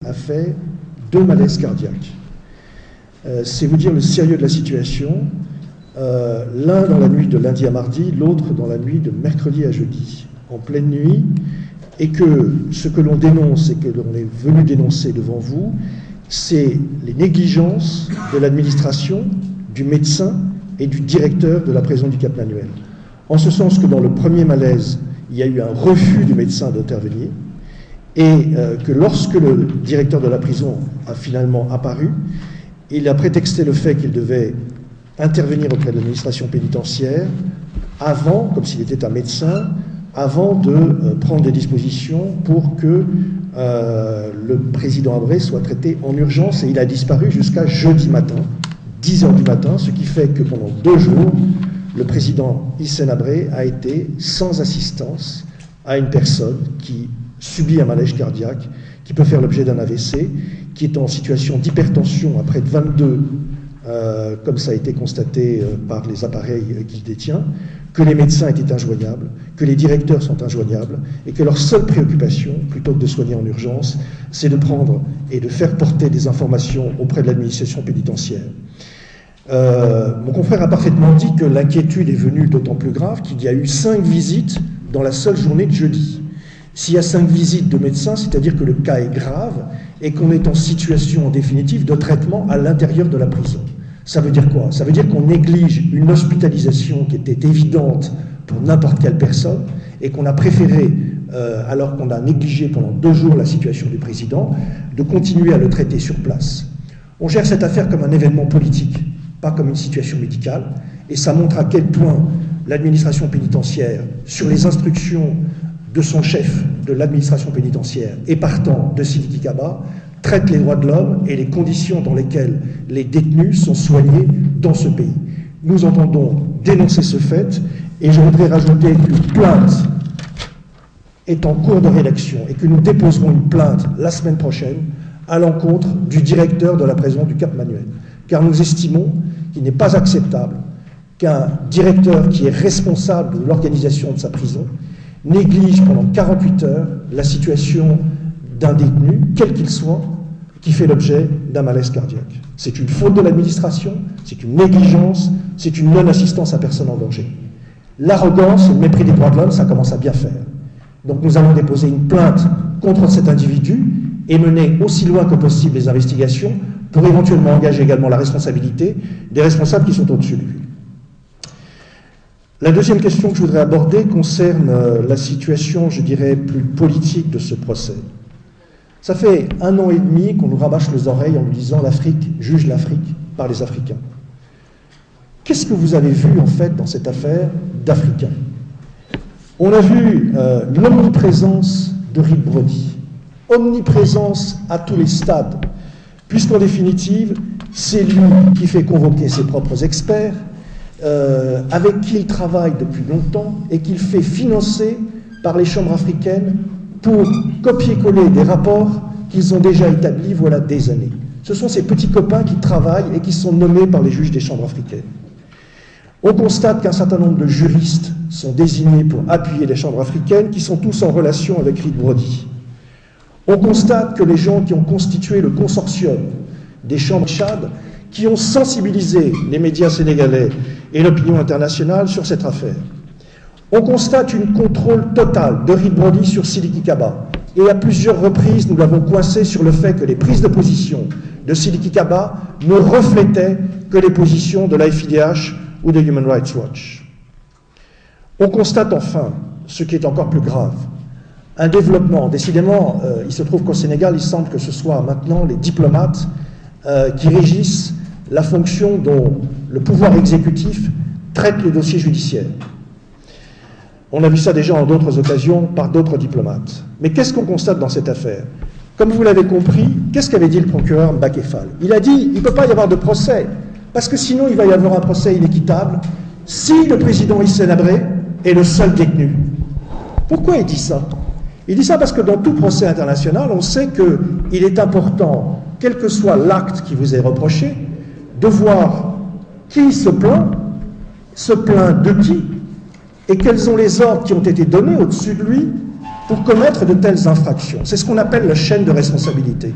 a fait 2 malaises cardiaques. C'est vous dire le sérieux de la situation. L'un dans la nuit de lundi à mardi, l'autre dans la nuit de mercredi à jeudi, en pleine nuit, et que ce que l'on dénonce et que l'on est venu dénoncer devant vous, c'est les négligences de l'administration, du médecin et du directeur de la prison du Cap-Manuel. En ce sens que dans le premier malaise, il y a eu un refus du médecin d'intervenir, et que lorsque le directeur de la prison a finalement apparu, il a prétexté le fait qu'il devait intervenir auprès de l'administration pénitentiaire avant, comme s'il était un médecin, avant de prendre des dispositions pour que le président Habré soit traité en urgence, et il a disparu jusqu'à jeudi matin, 10 h du matin, ce qui fait que pendant 2 jours, le président Hissène Habré a été sans assistance à une personne qui subit un malaise cardiaque, qui peut faire l'objet d'un AVC, qui est en situation d'hypertension à près de 22, comme ça a été constaté par les appareils qu'il détient, que les médecins étaient injoignables, que les directeurs sont injoignables, et que leur seule préoccupation, plutôt que de soigner en urgence, c'est de prendre et de faire porter des informations auprès de l'administration pénitentiaire. Mon confrère a parfaitement dit que l'inquiétude est venue d'autant plus grave qu'il y a eu 5 visites dans la seule journée de jeudi. S'il y a 5 visites de médecins, c'est-à-dire que le cas est grave et qu'on est en situation en définitive de traitement à l'intérieur de la prison. Ça veut dire quoi? Ça veut dire qu'on néglige une hospitalisation qui était évidente pour n'importe quelle personne et qu'on a préféré, alors qu'on a négligé pendant 2 jours la situation du président, de continuer à le traiter sur place. On gère cette affaire comme un événement politique, pas comme une situation médicale, et ça montre à quel point l'administration pénitentiaire, sur les instructions de son chef de l'administration pénitentiaire et partant de Sidiki Kaba, traite les droits de l'homme et les conditions dans lesquelles les détenus sont soignés dans ce pays. Nous entendons dénoncer ce fait, et je voudrais rajouter qu'une plainte est en cours de rédaction et que nous déposerons une plainte la semaine prochaine à l'encontre du directeur de la prison du Cap-Manuel, car nous estimons qu'il n'est pas acceptable qu'un directeur qui est responsable de l'organisation de sa prison néglige pendant 48 heures la situation d'un détenu, quel qu'il soit, qui fait l'objet d'un malaise cardiaque. C'est une faute de l'administration, c'est une négligence, c'est une non-assistance à personne en danger. L'arrogance et le mépris des droits de l'homme, ça commence à bien faire. Donc nous allons déposer une plainte contre cet individu et mener aussi loin que possible les investigations pour éventuellement engager également la responsabilité des responsables qui sont au-dessus de lui. La deuxième question que je voudrais aborder concerne la situation, je dirais, plus politique de ce procès. Ça fait 1 an et demi qu'on nous rabâche les oreilles en nous disant « l'Afrique juge l'Afrique par les Africains ». Qu'est-ce que vous avez vu, en fait, dans cette affaire d'Africains? On a vu l'omniprésence de Rip Brody, omniprésence à tous les stades, puisqu'en définitive, c'est lui qui fait convoquer ses propres experts, avec qui il travaille depuis longtemps et qu'il fait financer par les chambres africaines pour copier-coller des rapports qu'ils ont déjà établis voilà des années. Ce sont ces petits copains qui travaillent et qui sont nommés par les juges des chambres africaines. On constate qu'un certain nombre de juristes sont désignés pour appuyer les chambres africaines qui sont tous en relation avec Rip Brody. On constate que les gens qui ont constitué le consortium des chambres Tchad, qui ont sensibilisé les médias sénégalais et l'opinion internationale sur cette affaire. On constate un contrôle total de Rip Brody sur Sidiki Kaba. Et à plusieurs reprises, nous l'avons coincé sur le fait que les prises de position de Sidiki Kaba ne reflétaient que les positions de l'AFIDH ou de Human Rights Watch. On constate enfin, ce qui est encore plus grave, un développement. Décidément, il se trouve qu'au Sénégal, il semble que ce soit maintenant les diplomates qui régissent la fonction dont le pouvoir exécutif traite les dossiers judiciaires. On a vu ça déjà en d'autres occasions par d'autres diplomates. Mais qu'est-ce qu'on constate dans cette affaire? Comme vous l'avez compris, qu'est-ce qu'avait dit le procureur Mbakefal? Il a dit, il ne peut pas y avoir de procès, parce que sinon il va y avoir un procès inéquitable si le président Hissène Habré est le seul détenu. Pourquoi il dit ça? Il dit ça parce que dans tout procès international, on sait qu'il est important, quel que soit l'acte qui vous est reproché, de voir qui se plaint de qui, et quels sont les ordres qui ont été donnés au-dessus de lui pour commettre de telles infractions. C'est ce qu'on appelle la chaîne de responsabilité.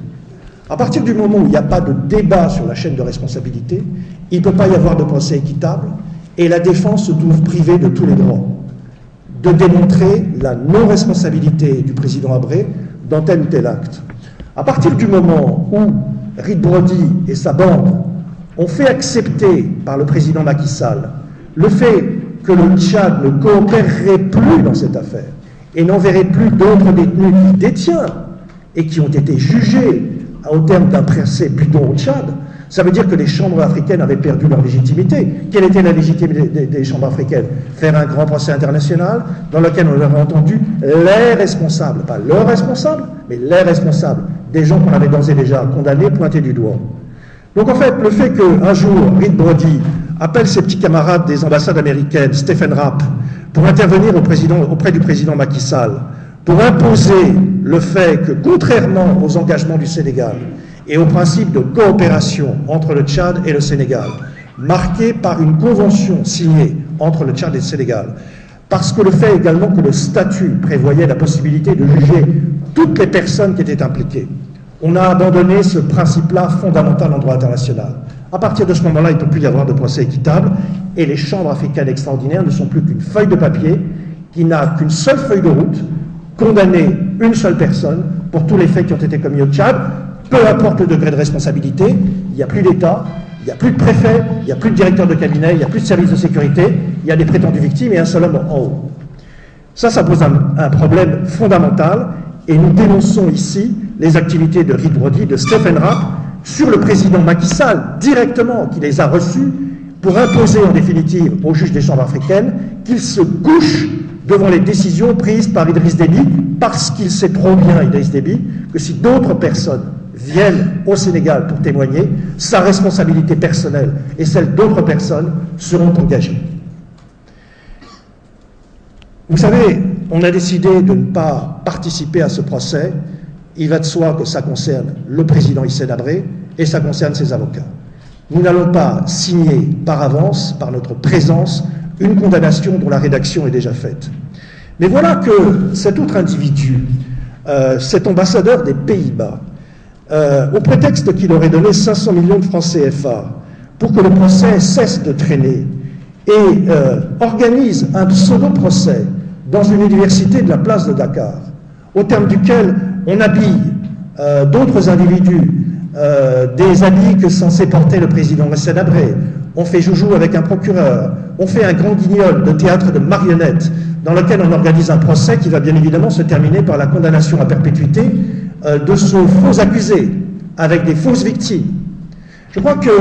À partir du moment où il n'y a pas de débat sur la chaîne de responsabilité, il ne peut pas y avoir de procès équitable et la défense se trouve privée de tous les droits de démontrer la non-responsabilité du président Habré dans tel ou tel acte. À partir du moment où Reed Brody et sa bande ont fait accepter par le président Macky Sall le fait que le Tchad ne coopérerait plus dans cette affaire et n'enverrait plus d'autres détenus qu'il détient et qui ont été jugés au terme d'un procès bidon au Tchad, ça veut dire que les chambres africaines avaient perdu leur légitimité. Quelle était la légitimité des chambres africaines? Faire un grand procès international dans lequel on aurait entendu les responsables, pas leurs responsables, mais les responsables, des gens qu'on avait d'ores et déjà condamnés, pointés du doigt. Donc en fait, le fait qu'un jour, Reed Brody appelle ses petits camarades des ambassades américaines, Stephen Rapp, pour intervenir auprès du président Macky Sall, pour imposer le fait que, contrairement aux engagements du Sénégal et au principe de coopération entre le Tchad et le Sénégal, marqué par une convention signée entre le Tchad et le Sénégal, parce que le fait également que le statut prévoyait la possibilité de juger toutes les personnes qui étaient impliquées, on a abandonné ce principe-là fondamental en droit international. À partir de ce moment-là, il ne peut plus y avoir de procès équitable et les chambres africaines extraordinaires ne sont plus qu'une feuille de papier qui n'a qu'une seule feuille de route, condamner une seule personne pour tous les faits qui ont été commis au Tchad, peu importe le degré de responsabilité, il n'y a plus d'État, il n'y a plus de préfet, il n'y a plus de directeur de cabinet, il n'y a plus de service de sécurité, il y a des prétendues victimes et un seul homme en haut. Ça pose un problème fondamental et nous dénonçons ici les activités de Reed Brody, de Stephen Rapp, sur le président Macky Sall, directement, qui les a reçus pour imposer en définitive aux juges des chambres africaines qu'il se couche devant les décisions prises par Idriss Déby, parce qu'il sait trop bien, Idriss Déby, que si d'autres personnes viennent au Sénégal pour témoigner, sa responsabilité personnelle et celle d'autres personnes seront engagées. Vous savez, on a décidé de ne pas participer à ce procès. Il va de soi que ça concerne le président Hissène Habré et ça concerne ses avocats. Nous n'allons pas signer par avance, par notre présence, une condamnation dont la rédaction est déjà faite. Mais voilà que cet autre individu, cet ambassadeur des Pays-Bas, au prétexte qu'il aurait donné 500 millions de francs CFA pour que le procès cesse de traîner et organise un pseudo-procès dans une université de la place de Dakar, au terme duquel on habille d'autres individus, des habits que censé porter le président Hissène Habré, on fait joujou avec un procureur, on fait un grand guignol de théâtre de marionnettes dans lequel on organise un procès qui va bien évidemment se terminer par la condamnation à perpétuité de ce faux accusé avec des fausses victimes. Je crois que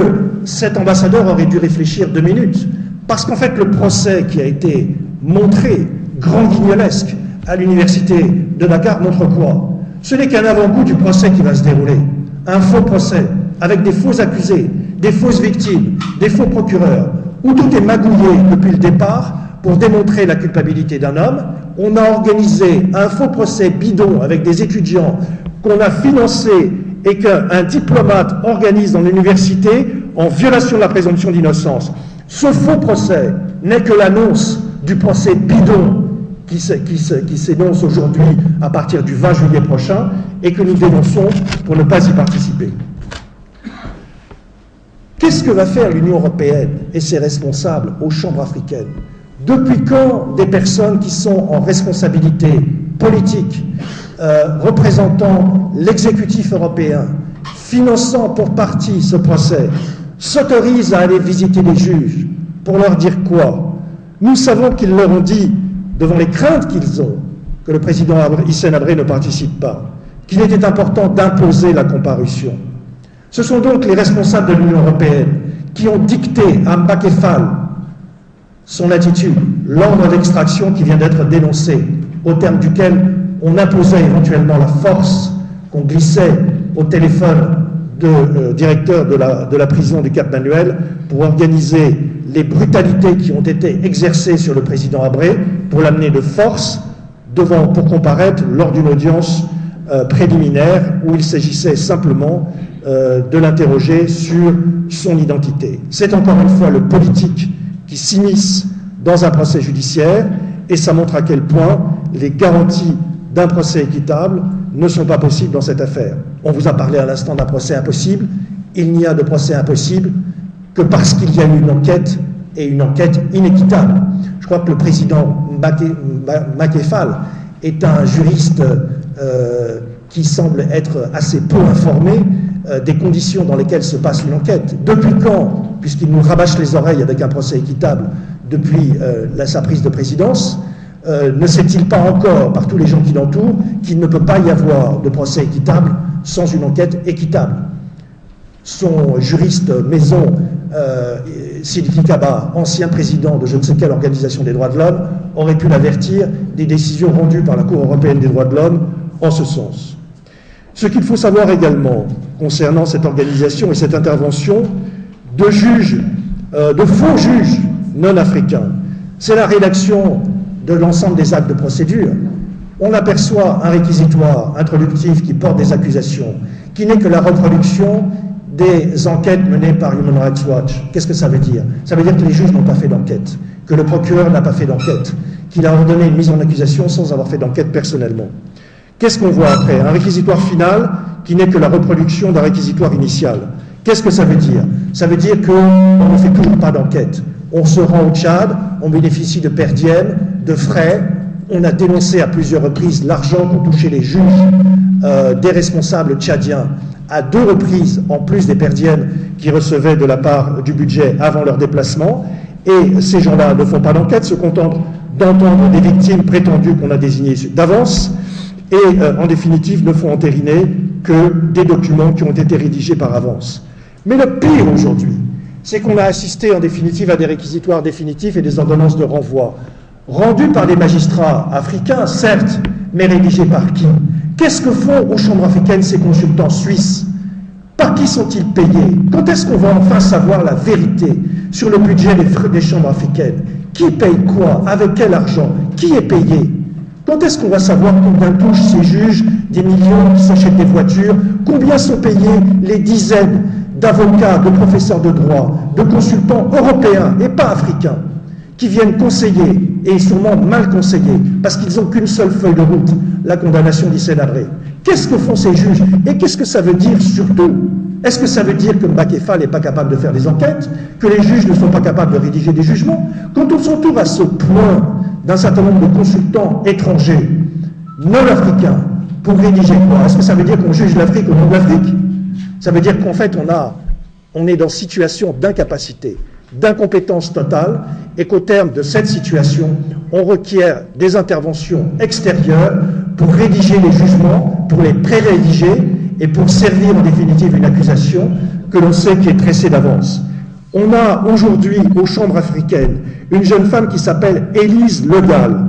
cet ambassadeur aurait dû réfléchir 2 minutes parce qu'en fait le procès qui a été montré, grand guignolesque, à l'université de Dakar montre quoi? Ce n'est qu'un avant-goût du procès qui va se dérouler. Un faux procès avec des faux accusés, des fausses victimes, des faux procureurs, où tout est magouillé depuis le départ pour démontrer la culpabilité d'un homme. On a organisé un faux procès bidon avec des étudiants qu'on a financés et qu'un diplomate organise dans l'université en violation de la présomption d'innocence. Ce faux procès n'est que l'annonce du procès bidon qui s'énonce aujourd'hui à partir du 20 juillet prochain et que nous dénonçons pour ne pas y participer. Qu'est-ce que va faire l'Union européenne et ses responsables aux chambres africaines? Depuis quand des personnes qui sont en responsabilité politique, représentant l'exécutif européen, finançant pour partie ce procès, s'autorisent à aller visiter les juges pour leur dire quoi? Nous savons qu'ils leur ont dit, devant les craintes qu'ils ont, que le président Hissène Habré ne participe pas, qu'il était important d'imposer la comparution. Ce sont donc les responsables de l'Union européenne qui ont dicté à Mbacké Fall son attitude, l'ordre d'extraction qui vient d'être dénoncé, au terme duquel on imposait éventuellement la force qu'on glissait au téléphone du directeur de la prison du Cap Manuel pour organiser les brutalités qui ont été exercées sur le président Habré, pour l'amener de force pour comparaître lors d'une audience préliminaire où il s'agissait simplement de l'interroger sur son identité. C'est encore une fois le politique qui s'immisce dans un procès judiciaire et ça montre à quel point les garanties d'un procès équitable ne sont pas possibles dans cette affaire. On vous a parlé à l'instant d'un procès impossible. Il n'y a de procès impossible que parce qu'il y a eu une enquête, et une enquête inéquitable. Je crois que le président Makefal est un juriste qui semble être assez peu informé des conditions dans lesquelles se passe une enquête. Depuis quand, puisqu'il nous rabâche les oreilles avec un procès équitable depuis sa prise de présidence, ne sait-il pas encore, par tous les gens qui l'entourent, qu'il ne peut pas y avoir de procès équitable sans une enquête équitable? Son juriste maison, Sidiki Kaba, ancien président de je ne sais quelle organisation des droits de l'homme, aurait pu l'avertir des décisions rendues par la Cour européenne des droits de l'homme en ce sens. Ce qu'il faut savoir également concernant cette organisation et cette intervention de juges, de faux juges non africains, c'est la rédaction de l'ensemble des actes de procédure. On aperçoit un réquisitoire introductif qui porte des accusations, qui n'est que la reproduction des enquêtes menées par Human Rights Watch. Qu'est-ce que ça veut dire? Ça veut dire que les juges n'ont pas fait d'enquête, que le procureur n'a pas fait d'enquête, qu'il a ordonné une mise en accusation sans avoir fait d'enquête personnellement. Qu'est-ce qu'on voit après? Un réquisitoire final qui n'est que la reproduction d'un réquisitoire initial. Qu'est-ce que ça veut dire? Ça veut dire qu'on ne fait toujours pas d'enquête. On se rend au Tchad, on bénéficie de per diem, de frais. On a dénoncé à plusieurs reprises l'argent qu'ont touché les juges des responsables tchadiens à 2 reprises, en plus des per diem qu'ils recevaient de la part du budget avant leur déplacement. Et ces gens-là ne font pas d'enquête, se contentent d'entendre des victimes prétendues qu'on a désignées d'avance, et en définitive ne font entériner que des documents qui ont été rédigés par avance. Mais le pire aujourd'hui, c'est qu'on a assisté en définitive à des réquisitoires définitifs et des ordonnances de renvoi, rendues par des magistrats africains, certes, mais rédigées par qui? Qu'est-ce que font aux chambres africaines ces consultants suisses? Par qui sont-ils payés? Quand est-ce qu'on va enfin savoir la vérité sur le budget des chambres africaines? Qui paye quoi? Avec quel argent? Qui est payé? Quand est-ce qu'on va savoir combien touchent ces juges, des millions qui s'achètent des voitures? Combien sont payés les dizaines d'avocats, de professeurs de droit, de consultants européens et pas africains qui viennent conseiller, et sûrement mal conseiller, parce qu'ils n'ont qu'une seule feuille de route, la condamnation d'Hissène Habré? Qu'est-ce que font ces juges? Et qu'est-ce que ça veut dire surtout? Est-ce que ça veut dire que Makefal n'est pas capable de faire des enquêtes, que les juges ne sont pas capables de rédiger des jugements? Quand on s'entoure à ce point d'un certain nombre de consultants étrangers, non africains, pour rédiger quoi? Est-ce que ça veut dire qu'on juge l'Afrique au nom de l'Afrique? Ça veut dire qu'en fait on est dans situation d'incapacité, d'incompétence totale, et qu'au terme de cette situation, on requiert des interventions extérieures pour rédiger les jugements, pour les pré-rédiger et pour servir en définitive une accusation que l'on sait qui est tressée d'avance. On a aujourd'hui aux chambres africaines une jeune femme qui s'appelle Élise Legal,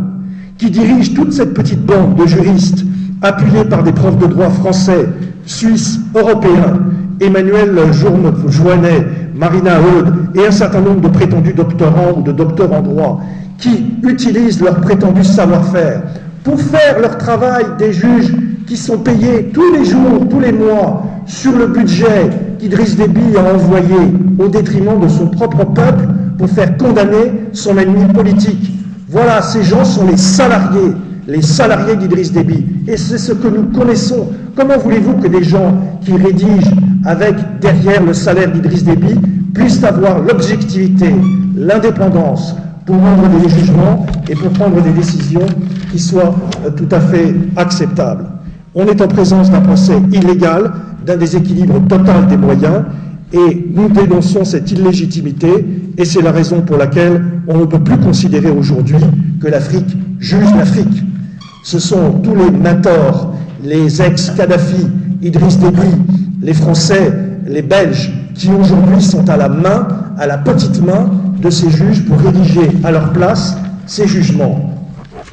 qui dirige toute cette petite bande de juristes appuyés par des profs de droit français, suisses, européens, Emmanuel Joannet, Marina Aude et un certain nombre de prétendus doctorants ou de docteurs en droit qui utilisent leur prétendu savoir-faire pour faire leur travail des juges qui sont payés tous les jours, tous les mois, sur le budget qu'Idriss Déby a envoyé au détriment de son propre peuple pour faire condamner son ennemi politique. Voilà, ces gens sont les salariés d'Idriss Déby. Et c'est ce que nous connaissons. Comment voulez-vous que des gens qui rédigent avec derrière le salaire d'Idriss Déby puissent avoir l'objectivité, l'indépendance pour rendre des jugements et pour prendre des décisions qui soient tout à fait acceptables? On est en présence d'un procès illégal, d'un déséquilibre total des moyens, et nous dénonçons cette illégitimité, et c'est la raison pour laquelle on ne peut plus considérer aujourd'hui que l'Afrique juge l'Afrique. Ce sont tous les mentors, les ex-Kadhafi, Idriss Déby, les Français, les Belges, qui aujourd'hui sont à la main, à la petite main de ces juges pour rédiger à leur place ces jugements.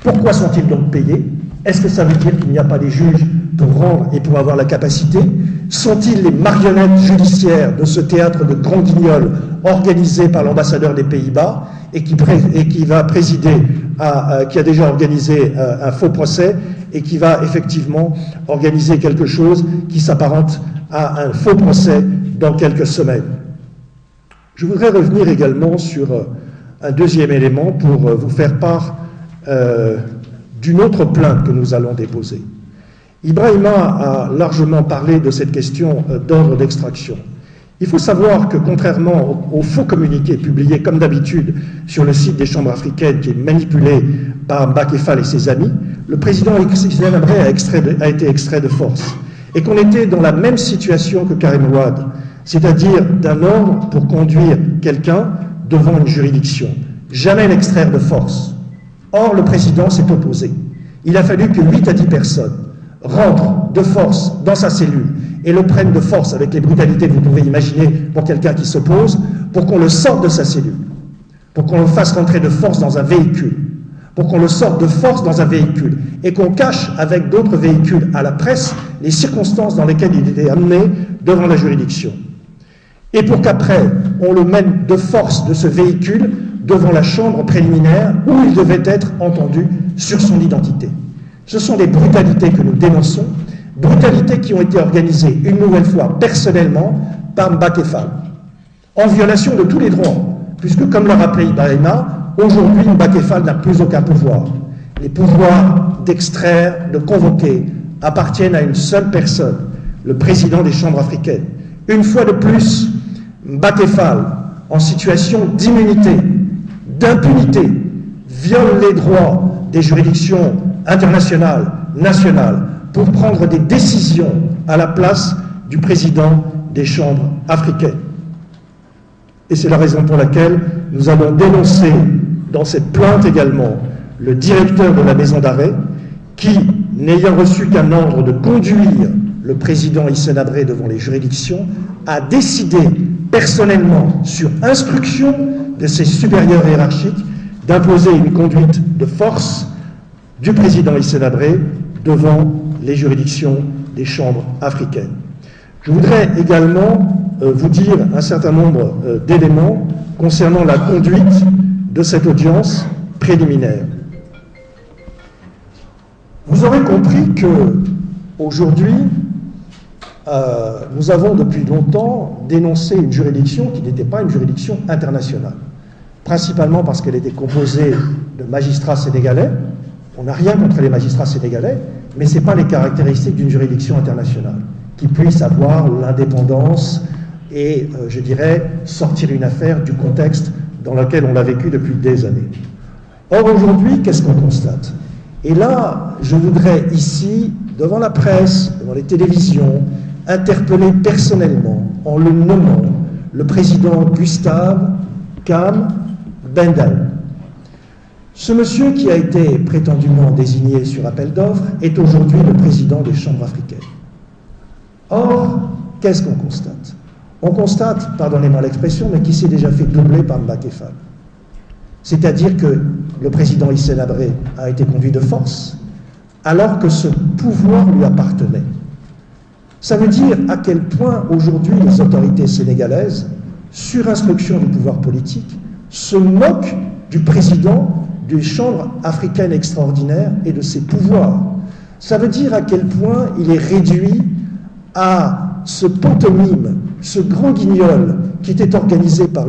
Pourquoi sont-ils donc payés? Est-ce que ça veut dire qu'il n'y a pas des juges pour rendre et pour avoir la capacité? Sont-ils les marionnettes judiciaires de ce théâtre de grand guignol organisé par l'ambassadeur des Pays-Bas et qui va présider qui a déjà organisé un faux procès et qui va effectivement organiser quelque chose qui s'apparente à un faux procès dans quelques semaines? Je voudrais revenir également sur un deuxième élément pour vous faire part d'une autre plainte que nous allons déposer. Ibrahima a largement parlé de cette question d'ordre d'extraction. Il faut savoir que contrairement aux faux communiqués publiés comme d'habitude sur le site des chambres africaines qui est manipulé par Mbacké Fall et ses amis, le président Hissène Habré a été extrait de force et qu'on était dans la même situation que Karim Wade, c'est-à-dire d'un ordre pour conduire quelqu'un devant une juridiction. Jamais l'extraire de force. Or, le président s'est opposé. Il a fallu que 8 à 10 personnes rentrent de force dans sa cellule et le prennent de force avec les brutalités que vous pouvez imaginer pour quelqu'un qui s'oppose, pour qu'on le sorte de sa cellule, pour qu'on le fasse rentrer de force dans un véhicule, pour qu'on le sorte de force dans un véhicule et qu'on cache avec d'autres véhicules à la presse les circonstances dans lesquelles il était amené devant la juridiction. Et pour qu'après, on le mène de force de ce véhicule devant la chambre préliminaire où il devait être entendu sur son identité. Ce sont des brutalités que nous dénonçons, brutalités qui ont été organisées une nouvelle fois personnellement par Mbacké Fall, en violation de tous les droits, puisque comme l'a rappelé Ibrahima, aujourd'hui Mbacké Fall n'a plus aucun pouvoir. Les pouvoirs d'extraire, de convoquer, appartiennent à une seule personne, le président des chambres africaines. Une fois de plus, Mbacké Fall, en situation d'immunité, d'impunité, viole les droits des juridictions internationales, nationales, pour prendre des décisions à la place du président des chambres africaines. Et c'est la raison pour laquelle nous allons dénoncer dans cette plainte également le directeur de la maison d'arrêt qui, n'ayant reçu qu'un ordre de conduire le président Hissène Habré devant les juridictions, a décidé personnellement, sur instruction de ses supérieurs hiérarchiques, d'imposer une conduite de force du président Hissène Habré devant les juridictions des chambres africaines. Je voudrais également vous dire un certain nombre d'éléments concernant la conduite de cette audience préliminaire. Vous aurez compris que aujourd'hui, nous avons depuis longtemps dénoncé une juridiction qui n'était pas une juridiction internationale, principalement parce qu'elle était composée de magistrats sénégalais. On n'a rien contre les magistrats sénégalais, mais ce n'est pas les caractéristiques d'une juridiction internationale, qui puisse avoir l'indépendance et, je dirais, sortir une affaire du contexte dans lequel on l'a vécu depuis des années. Or, aujourd'hui, qu'est-ce qu'on constate? Et là, je voudrais ici, devant la presse, devant les télévisions, interpeller personnellement, en le nommant, le président Gustave Cam Bendaou. Ce monsieur qui a été prétendument désigné sur appel d'offres est aujourd'hui le président des chambres africaines. Or, qu'est-ce qu'on constate? On constate, pardonnez-moi l'expression, mais qui s'est déjà fait doubler par Mbacké Fall. C'est-à-dire que le président Hissène Habré a été conduit de force, alors que ce pouvoir lui appartenait. Ça veut dire à quel point aujourd'hui les autorités sénégalaises, sur instruction du pouvoir politique, se moquent du président des chambres africaines extraordinaires et de ses pouvoirs. Ça veut dire à quel point il est réduit à ce pantomime, ce grand guignol qui était organisé par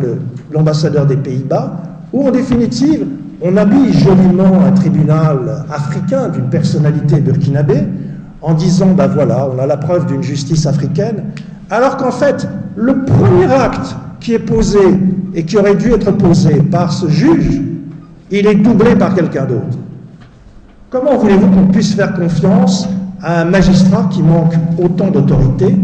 l'ambassadeur des Pays-Bas, où en définitive, on habille joliment un tribunal africain d'une personnalité burkinabé en disant, ben voilà, on a la preuve d'une justice africaine, alors qu'en fait, le premier acte qui est posé et qui aurait dû être posé par ce juge, il est doublé par quelqu'un d'autre. Comment voulez-vous qu'on puisse faire confiance à un magistrat qui manque autant d'autorité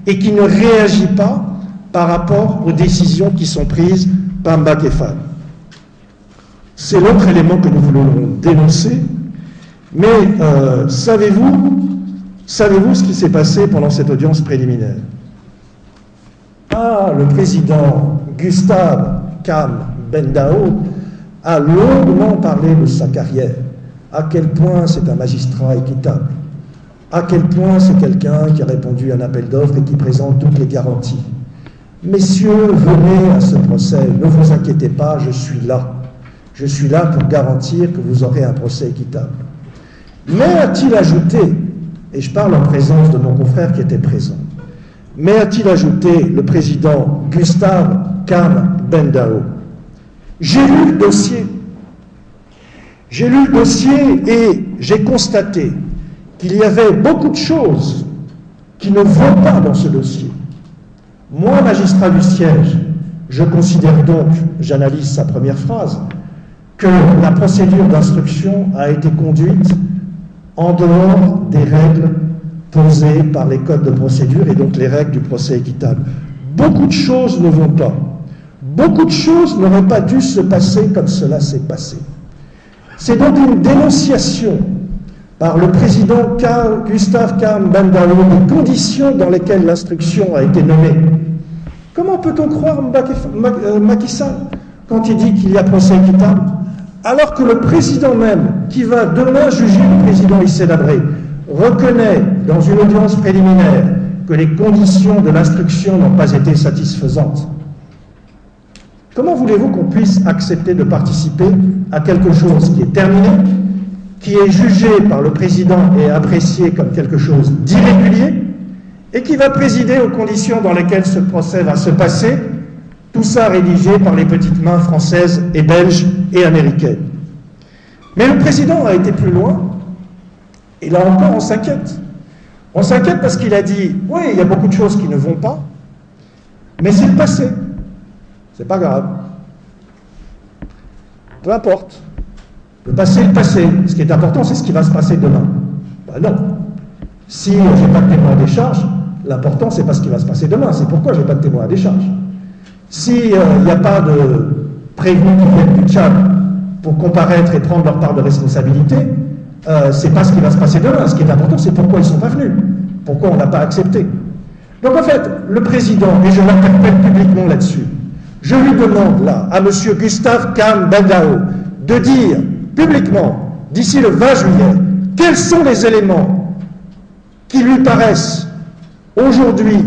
et qui ne réagit pas par rapport aux décisions qui sont prises par Mbacké Fall? C'est l'autre élément que nous voulons dénoncer. Mais savez-vous ce qui s'est passé pendant cette audience préliminaire? Ah, le président Gustave Cam Bendaou a longuement parlé de sa carrière, à quel point c'est un magistrat équitable, à quel point c'est quelqu'un qui a répondu à un appel d'offres et qui présente toutes les garanties. Messieurs, venez à ce procès, ne vous inquiétez pas, je suis là. Je suis là pour garantir que vous aurez un procès équitable. Mais a-t-il ajouté, et je parle en présence de mon confrère qui était présent, mais a-t-il ajouté le président Gustave Cam Bendaou? J'ai lu le dossier. J'ai lu le dossier et j'ai constaté qu'il y avait beaucoup de choses qui ne vont pas dans ce dossier. Moi, magistrat du siège, je considère donc, j'analyse sa première phrase, que la procédure d'instruction a été conduite en dehors des règles posées par les codes de procédure et donc les règles du procès équitable. Beaucoup de choses ne vont pas. Beaucoup de choses n'auraient pas dû se passer comme cela s'est passé. C'est donc une dénonciation par le président Gustave Kamben-Daou des conditions dans lesquelles l'instruction a été nommée. Comment peut-on croire Macky Sall quand il dit qu'il y a procès équitable, alors que le président même, qui va demain juger le président Hissène Habré, reconnaît dans une audience préliminaire que les conditions de l'instruction n'ont pas été satisfaisantes? Comment voulez-vous qu'on puisse accepter de participer à quelque chose qui est terminé, qui est jugé par le président et apprécié comme quelque chose d'irrégulier, et qui va présider aux conditions dans lesquelles ce procès va se passer, tout ça rédigé par les petites mains françaises et belges et américaines? Mais le président a été plus loin, et là encore on s'inquiète. On s'inquiète parce qu'il a dit, oui, il y a beaucoup de choses qui ne vont pas, mais c'est le passé. C'est pas grave. Peu importe. Le passé est le passé. Ce qui est important, c'est ce qui va se passer demain. Ben non. Si je n'ai pas de témoin à décharge, l'important, c'est pas ce qui va se passer demain. C'est pourquoi je n'ai pas de témoin à décharge. S'il n'y a pas de prévenus qui viennent du Tchad pour comparaître et prendre leur part de responsabilité, c'est pas ce qui va se passer demain. Ce qui est important, c'est pourquoi ils ne sont pas venus. Pourquoi on n'a pas accepté. Donc en fait, le président, et je l'interpelle publiquement là-dessus, je lui demande là, à M. Gustave Kamben-Daou, de dire publiquement, d'ici le 20 juillet, quels sont les éléments qui lui paraissent aujourd'hui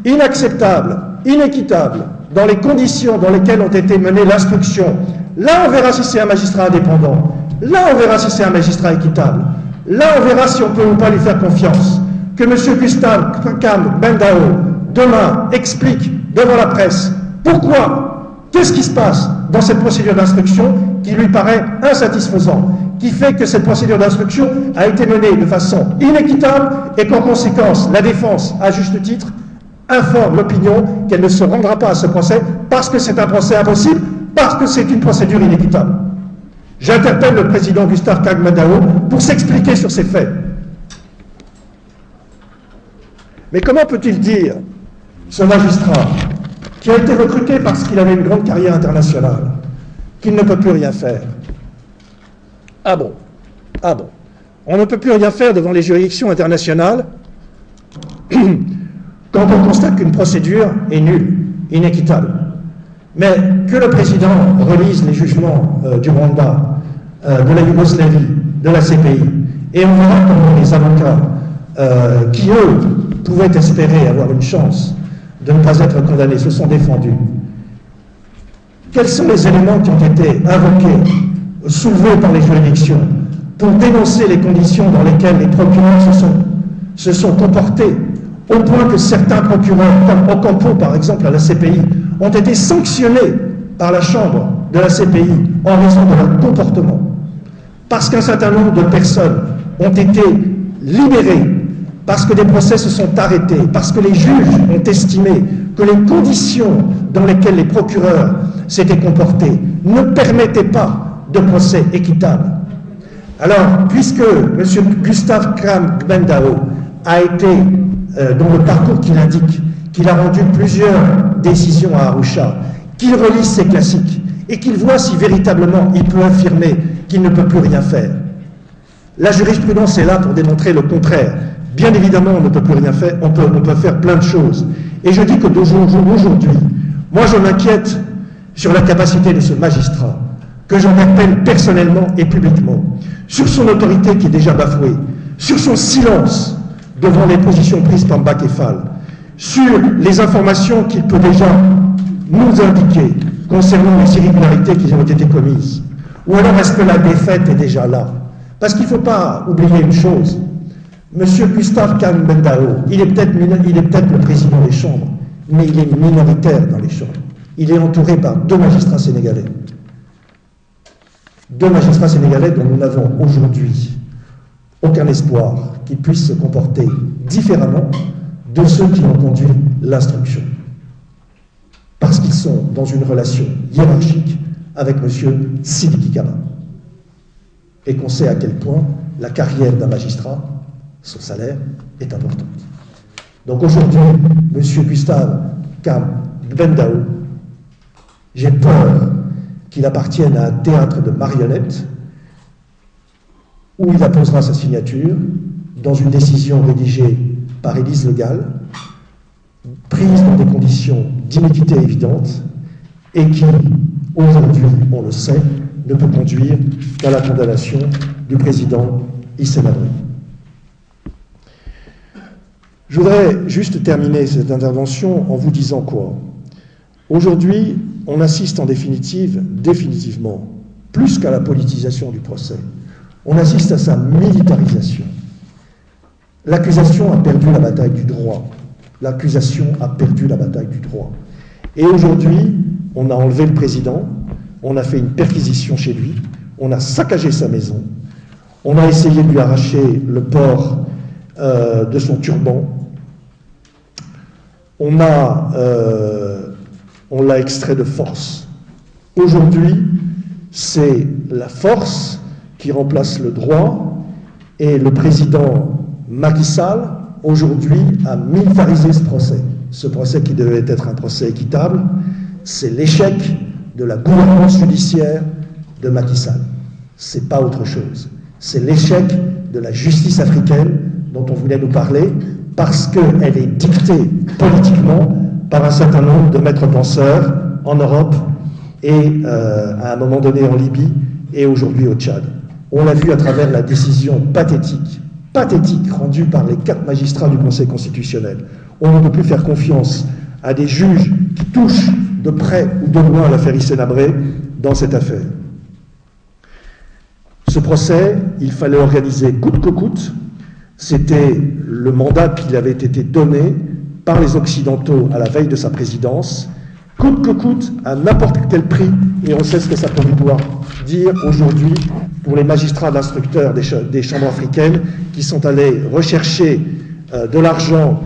inacceptables, inéquitables, dans les conditions dans lesquelles ont été menées l'instruction. Là, on verra si c'est un magistrat indépendant. Là, on verra si c'est un magistrat équitable. Là, on verra si on peut ou pas lui faire confiance. Que M. Gustave Kamben-Daou, demain, explique devant la presse pourquoi, qu'est-ce qui se passe dans cette procédure d'instruction qui lui paraît insatisfaisante, qui fait que cette procédure d'instruction a été menée de façon inéquitable et qu'en conséquence, la défense, à juste titre, informe l'opinion qu'elle ne se rendra pas à ce procès parce que c'est un procès impossible, parce que c'est une procédure inéquitable. J'interpelle le président Gustave Kamben-Daou pour s'expliquer sur ces faits. Mais comment peut-il dire, ce magistrat, qui a été recruté parce qu'il avait une grande carrière internationale, qu'il ne peut plus rien faire? Ah bon? Ah bon? On ne peut plus rien faire devant les juridictions internationales quand on constate qu'une procédure est nulle, inéquitable. Mais que le président relise les jugements du Rwanda, de la Yougoslavie, de la CPI, et on verra comment les avocats qui, eux, pouvaient espérer avoir une chance de ne pas être condamnés se sont défendus. Quels sont les éléments qui ont été invoqués, soulevés par les juridictions, pour dénoncer les conditions dans lesquelles les procureurs se sont comportés, au point que certains procureurs, comme Ocampo par exemple à la CPI, ont été sanctionnés par la Chambre de la CPI en raison de leur comportement, parce qu'un certain nombre de personnes ont été libérées, parce que des procès se sont arrêtés, parce que les juges ont estimé que les conditions dans lesquelles les procureurs s'étaient comportés ne permettaient pas de procès équitable. Alors, puisque M. Gustave Kamben-Daou a été, dans le parcours qu'il indique, qu'il a rendu plusieurs décisions à Arusha, qu'il relise ses classiques et qu'il voit si véritablement il peut affirmer qu'il ne peut plus rien faire. La jurisprudence est là pour démontrer le contraire. Bien évidemment, on ne peut plus rien faire, on peut faire plein de choses. Et je dis que d'aujourd'hui, moi je m'inquiète sur la capacité de ce magistrat, que j'interpelle personnellement et publiquement, sur son autorité qui est déjà bafouée, sur son silence devant les positions prises par Mbakefal, sur les informations qu'il peut déjà nous indiquer concernant les irrégularités qui ont été commises. Ou alors est-ce que la défaite est déjà là? Parce qu'il ne faut pas oublier une chose. Monsieur Gustave Kamben-Daou, il est peut-être le président des chambres, mais il est minoritaire dans les chambres. Il est entouré par deux magistrats sénégalais. Deux magistrats sénégalais dont nous n'avons aujourd'hui aucun espoir qu'ils puissent se comporter différemment de ceux qui ont conduit l'instruction. Parce qu'ils sont dans une relation hiérarchique avec M. Sidiki Kaba. Et qu'on sait à quel point la carrière d'un magistrat, son salaire, est importante. Donc aujourd'hui, M. Gustave Kam Bendao, j'ai peur qu'il appartienne à un théâtre de marionnettes où il apposera sa signature dans une décision rédigée par Élise Le Gall, prise dans des conditions d'iniquité évidente et qui, aujourd'hui, on le sait, ne peut conduire qu'à la condamnation du président Hissène Habré. Je voudrais juste terminer cette intervention en vous disant quoi? Aujourd'hui, on assiste en définitivement, plus qu'à la politisation du procès, on assiste à sa militarisation. L'accusation a perdu la bataille du droit. L'accusation a perdu la bataille du droit. Et aujourd'hui, on a enlevé le président, on a fait une perquisition chez lui, on a saccagé sa maison, on a essayé de lui arracher le port de son turban, on l'a extrait de force. Aujourd'hui, c'est la force qui remplace le droit et le président Macky Sall, aujourd'hui, a militarisé ce procès qui devait être un procès équitable. C'est l'échec de la gouvernance judiciaire de Macky Sall. C'est pas autre chose. C'est l'échec de la justice africaine dont on voulait nous parler, parce qu'elle est dictée politiquement par un certain nombre de maîtres penseurs en Europe et à un moment donné en Libye et aujourd'hui au Tchad. On l'a vu à travers la décision pathétique rendue par les 4 magistrats du Conseil constitutionnel. On ne peut plus faire confiance à des juges qui touchent de près ou de loin l'affaire Hissène Habré dans cette affaire. Ce procès, il fallait organiser coûte que coûte. C'était le mandat qui lui avait été donné par les Occidentaux à la veille de sa présidence, coûte que coûte, à n'importe quel prix, et on sait ce que ça peut vouloir dire aujourd'hui pour les magistrats d'instructeurs des chambres africaines qui sont allés rechercher de l'argent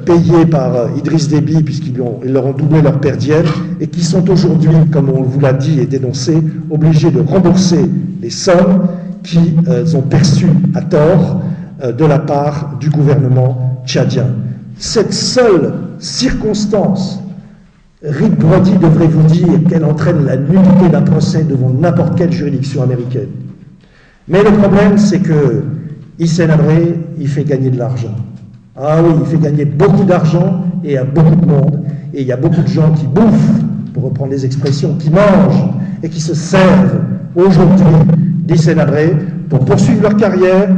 payé par Idriss Déby, puisqu'ils leur ont doublé leur per diem, et qui sont aujourd'hui, comme on vous l'a dit et dénoncé, obligés de rembourser les sommes qu'ils ont perçues à tort de la part du gouvernement tchadien. Cette seule circonstance, Rick Brody devrait vous dire qu'elle entraîne la nullité d'un procès devant n'importe quelle juridiction américaine. Mais le problème, c'est que Hissène Habré, il fait gagner de l'argent. Ah oui, il fait gagner beaucoup d'argent et à beaucoup de monde. Et il y a beaucoup de gens qui bouffent, pour reprendre les expressions, qui mangent et qui se servent aujourd'hui d'Hissène Habré pour poursuivre leur carrière,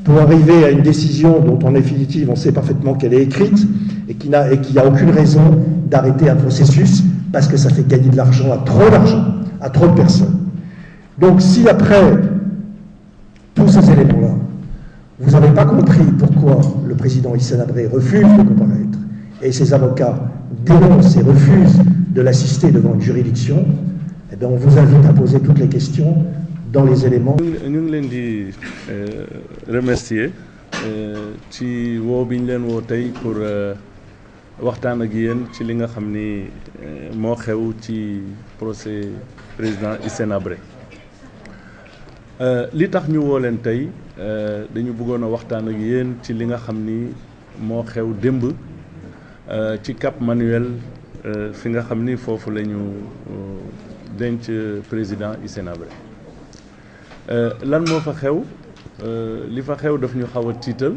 pour arriver à une décision dont en définitive on sait parfaitement qu'elle est écrite et qui n'a aucune raison d'arrêter un processus parce que ça fait gagner de l'argent, à trop de personnes. Donc si après tous ces éléments-là, vous n'avez pas compris pourquoi le président Hissène Habré refuse de comparaître et ses avocats dénoncent et refusent de l'assister devant une juridiction, eh bien on vous invite à poser toutes les questions dans les éléments. Ñu ngi leen di remercier ci woo bi ñu leen woo tey pour waxtaan ak yéen ci li nga xam ni moo xew ci procès président Hissène Habré. Li tax ñu woo leen tey dañu bëggoon a waxtaan ak yéen ci li nga xam ni moo xew démb ci Cap Manuel fi nga xam ni foofu la ñu denc président Hissène Habré. Lan moo fa xew li fa xew daf ñu xaw a tiital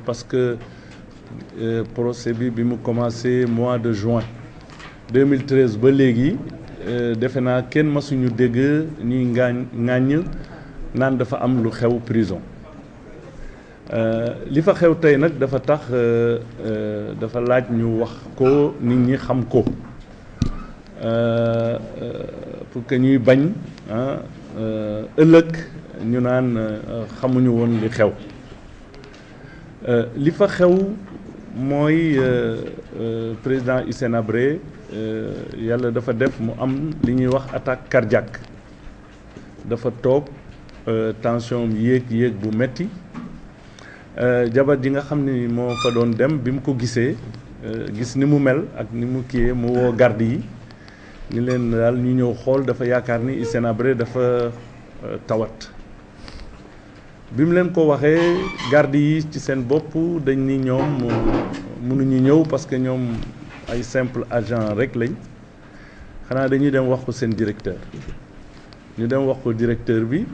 parce que procès bi mu commencé mois de juin 2013 ba léegi defe naa kenn masuñu dégg ñuy ŋàññ naan dafa am lu xew prison li fa xew tey nag dafa tax dafa laaj ñu wax ko nit ñi xam ko pour que ñuy bañ ëllëg ñu naan xamuñu woon li xew li fa xew mooy président Hissène Habré yàlla dafa def mu am li ñuy wax attaque cardiaque dafa toog tension yéeg bu metti jabar ji nga xam ni moo fa doon dem bi mu ko gisee gis ni mu mel ak ni mu kiyee mu woo garde yi ni leen daal ñu ñëw xool dafa yaakaar ni Hissène Habré dafa tawat bi mu leen ko waxee garde yi ci seen bopp dañ ni ñoom mënuñu ñëw parce que ñoom ay simple agent rek lañ xanaa dañuy dem wax ko seen directeur ñu dem wax ko directeur bi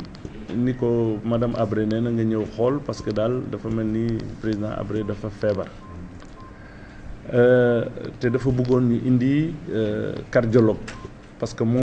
ni ko madame Habré nee na nga ñëw xool parce que daal dafa mel ni président Habré dafa feebar te dafa bëggoon ñu indi cardiologue parce que moom